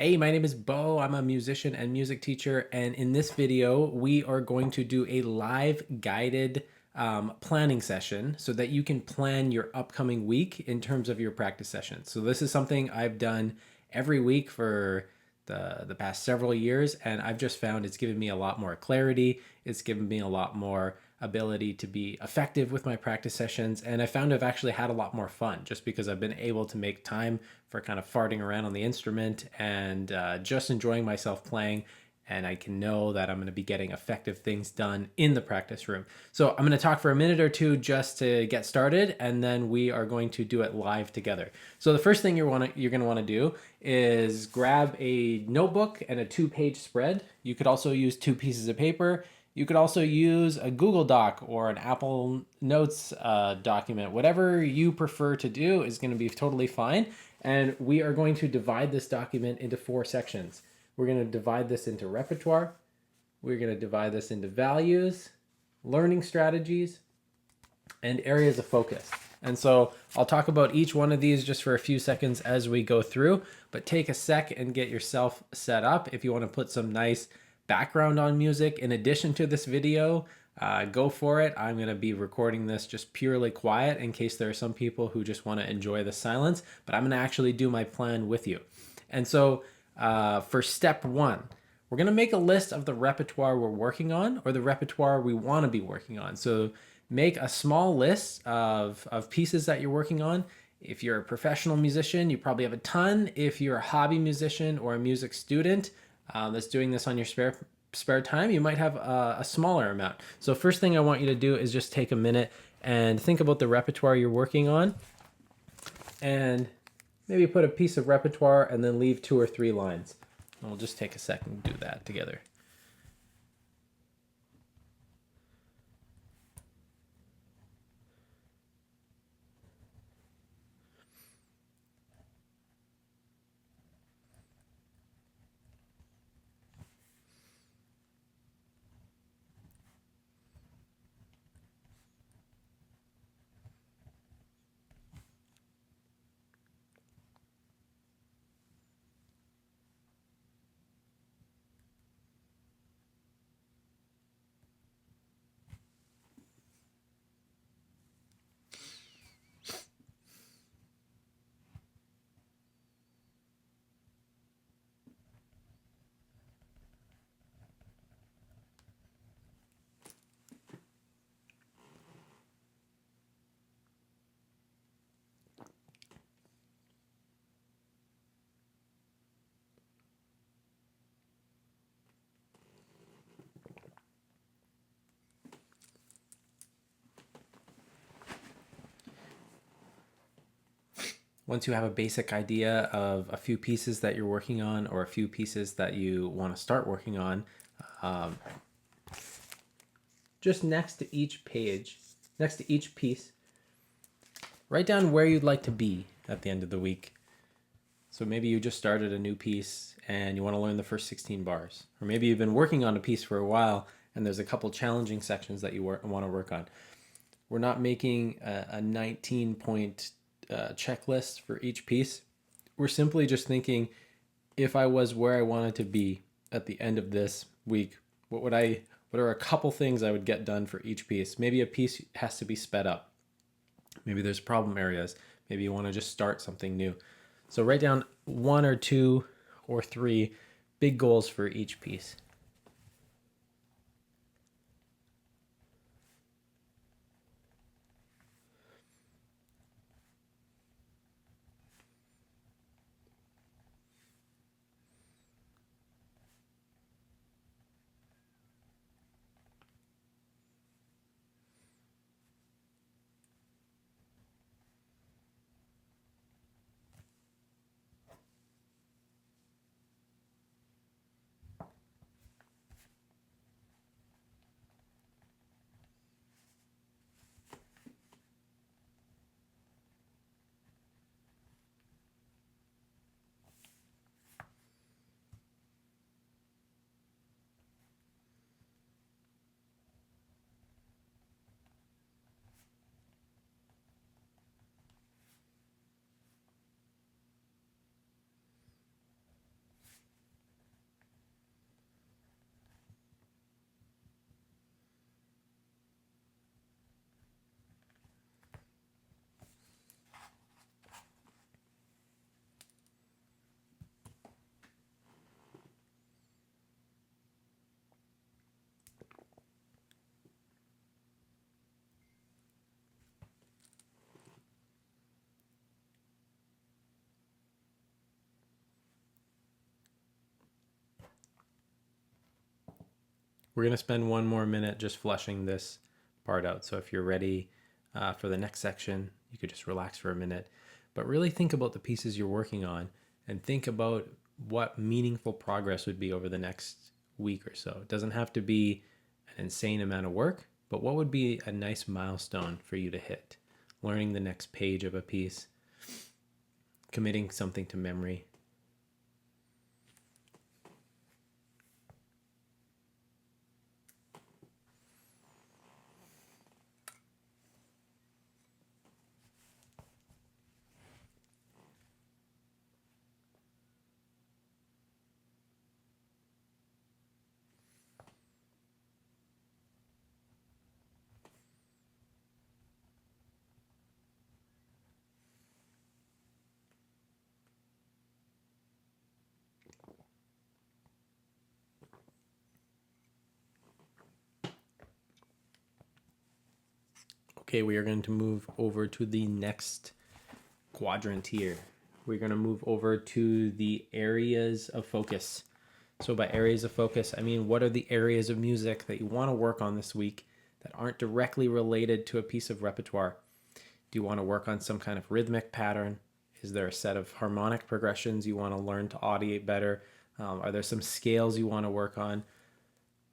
Hey, my name is Beau. I'm a musician and music teacher. And in this video, we are going to do a live guided planning session so that you can plan your upcoming week in terms of your practice sessions. So this is something I've done every week for the past several years, and I've just found it's given me a lot more clarity. It's given me a lot more ability to be effective with my practice sessions, and I found I've actually had a lot more fun just because I've been able to make time for kind of farting around on the instrument and just enjoying myself playing, and I can know that I'm going to be getting effective things done in the practice room. So I'm going to talk for a minute or two just to get started, and then we are going to do it live together. So the first thing you're going to want to do is grab a notebook and a 2-page spread. You could also use 2 pieces of paper. You could also use a Google Doc or an Apple Notes document. Whatever you prefer to do is going to be totally fine. And we are going to divide this document into 4 sections. We're going to divide this into repertoire. We're going to divide this into values, learning strategies, and areas of focus. And so I'll talk about each one of these just for a few seconds as we go through, but take a sec and get yourself set up. If you want to put some nice background on music in addition to this video, go for it. I'm going to be recording this just purely quiet in case there are some people who just want to enjoy the silence, but I'm going to actually do my plan with you. And so for step 1, we're going to make a list of the repertoire we're working on or the repertoire we want to be working on. So make a small list of pieces that you're working on. If you're a professional musician, you probably have a ton. If you're a hobby musician or a music student that's doing this on your spare time, you might have a smaller amount. So first thing I want you to do is just take a minute and think about the repertoire you're working on, and maybe put a piece of repertoire and then leave 2 or 3 lines. And we'll just take a second to do that together. Once you have a basic idea of a few pieces that you're working on or a few pieces that you want to start working on, um, just next to each page, next to each piece, write down where you'd like to be at the end of the week. So maybe you just started a new piece and you want to learn the first 16 bars. Or maybe you've been working on a piece for a while and there's a couple challenging sections that you want to work on. We're not making a 19-point checklist for each piece. We're simply just thinking, if I was where I wanted to be at the end of this week, what are a couple things I would get done for each piece? Maybe a piece has to be sped up. Maybe there's problem areas. Maybe you want to just start something new. So write down 1 or 2 or 3 big goals for each piece. We're going to spend one more minute just fleshing this part out. So if you're ready for the next section, you could just relax for a minute. But really think about the pieces you're working on and think about what meaningful progress would be over the next week or so. It doesn't have to be an insane amount of work, but what would be a nice milestone for you to hit? Learning the next page of a piece, committing something to memory. Okay, we are going to move over to the next quadrant here. We're going to move over to the areas of focus. So by areas of focus, I mean, what are the areas of music that you want to work on this week that aren't directly related to a piece of repertoire? Do you want to work on some kind of rhythmic pattern? Is there a set of harmonic progressions you want to learn to audiate better? Are there some scales you want to work on?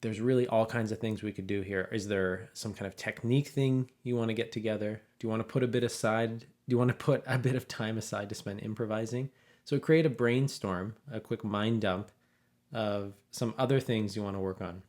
There's really all kinds of things we could do here. Is there some kind of technique thing you want to get together? Do you want to put a bit aside? Do you want to put a bit of time aside to spend improvising? So create a brainstorm, a quick mind dump of some other things you want to work on.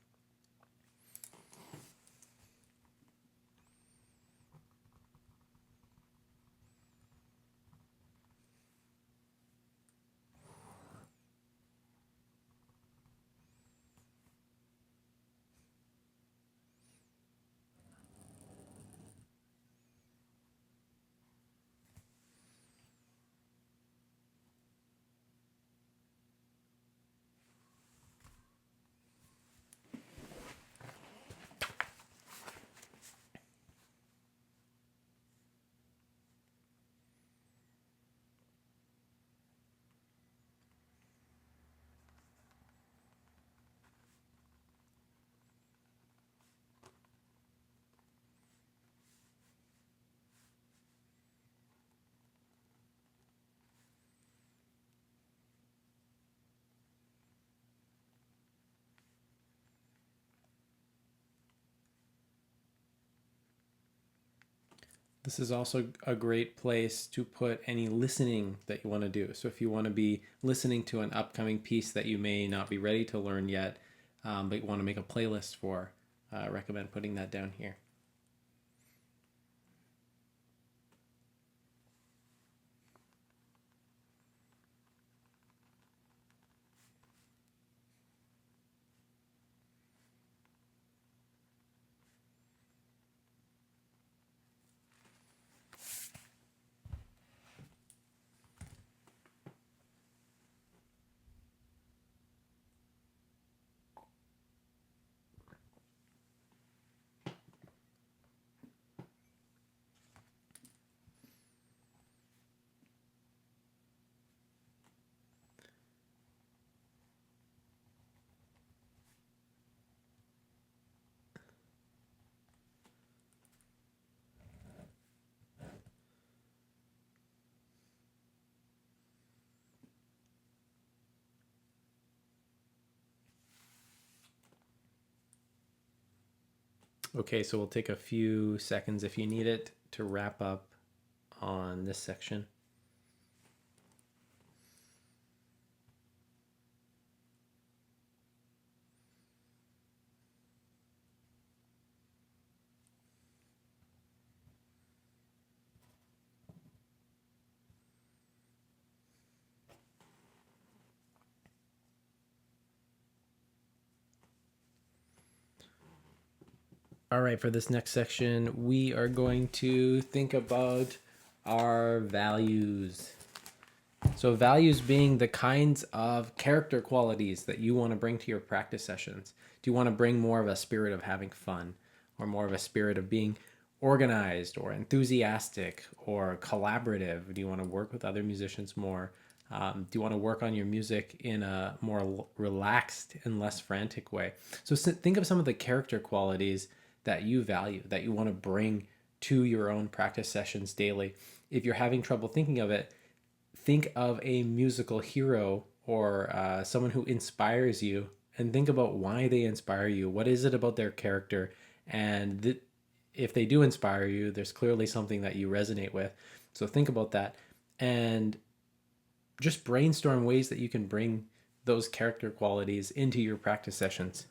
This is also a great place to put any listening that you want to do. So if you want to be listening to an upcoming piece that you may not be ready to learn yet, but you want to make a playlist for, I recommend putting that down here. Okay, so we'll take a few seconds if you need it to wrap up on this section. All right, for this next section, we are going to think about our values. So, values being the kinds of character qualities that you want to bring to your practice sessions. Do you want to bring more of a spirit of having fun, or more of a spirit of being organized, or enthusiastic, or collaborative? Do you want to work with other musicians more? Do you want to work on your music in a more relaxed and less frantic way? So think of some of the character qualities that you value, that you want to bring to your own practice sessions daily. If you're having trouble thinking of it, think of a musical hero or someone who inspires you, and think about why they inspire you. What is it about their character? And if they do inspire you, there's clearly something that you resonate with. So think about that and just brainstorm ways that you can bring those character qualities into your practice sessions.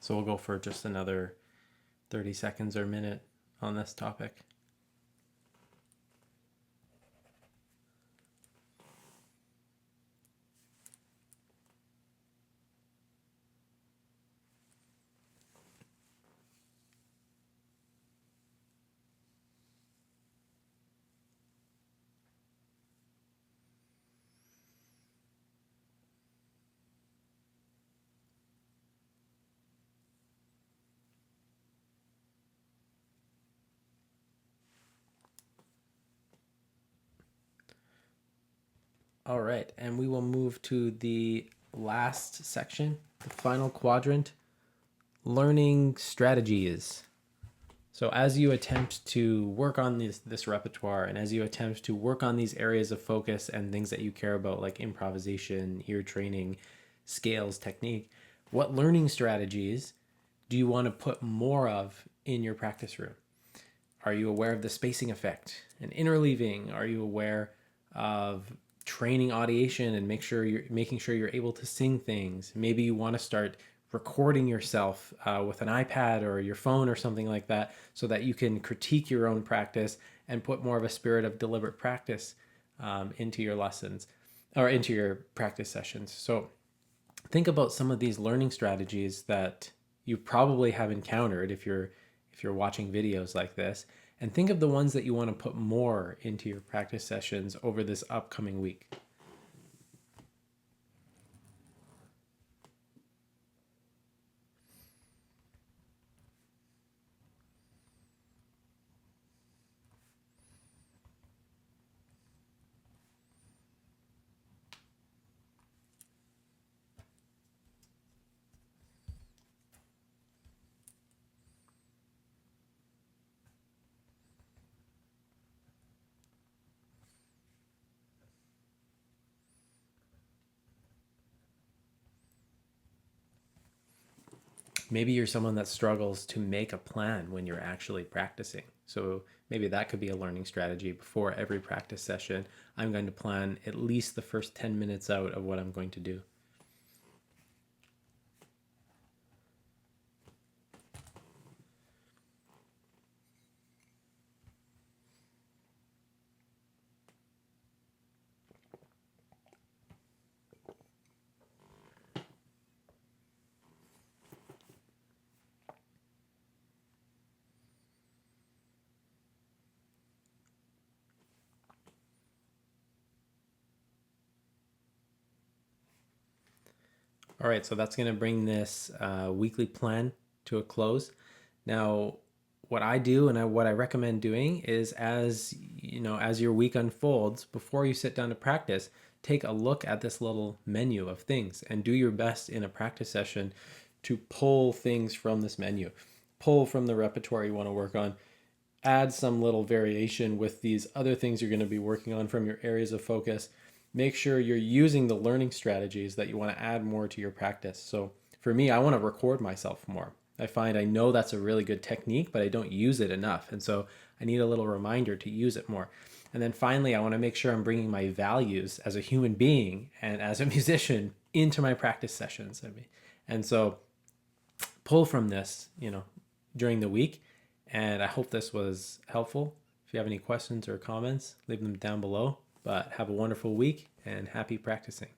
So we'll go for just another 30 seconds or minute on this topic. All right, and we will move to the last section, the final quadrant, learning strategies. So as you attempt to work on this repertoire, and as you attempt to work on these areas of focus and things that you care about, like improvisation, ear training, scales, technique, what learning strategies do you want to put more of in your practice room? Are you aware of the spacing effect and interleaving? Are you aware of training audiation and making sure you're able to sing things? Maybe you want to start recording yourself with an iPad or your phone or something like that, so that you can critique your own practice and put more of a spirit of deliberate practice into your lessons or into your practice sessions. So think about some of these learning strategies that you probably have encountered if you're watching videos like this, and think of the ones that you want to put more into your practice sessions over this upcoming week. Maybe you're someone that struggles to make a plan when you're actually practicing. So maybe that could be a learning strategy. Before every practice session, I'm going to plan at least the first 10 minutes out of what I'm going to do. All right, so that's going to bring this weekly plan to a close. Now, what I do and what I recommend doing is, as you know, as your week unfolds, before you sit down to practice, take a look at this little menu of things and do your best in a practice session to pull things from this menu. pull from the repertoire you want to work on, add some little variation with these other things you're going to be working on from your areas of focus. Make sure you're using the learning strategies that you want to add more to your practice. So for me, I want to record myself more. I find I know that's a really good technique, but I don't use it enough. And so I need a little reminder to use it more. And then finally, I want to make sure I'm bringing my values as a human being and as a musician into my practice sessions. And so pull from this, during the week. And I hope this was helpful. If you have any questions or comments, leave them down below. But have a wonderful week and happy practicing.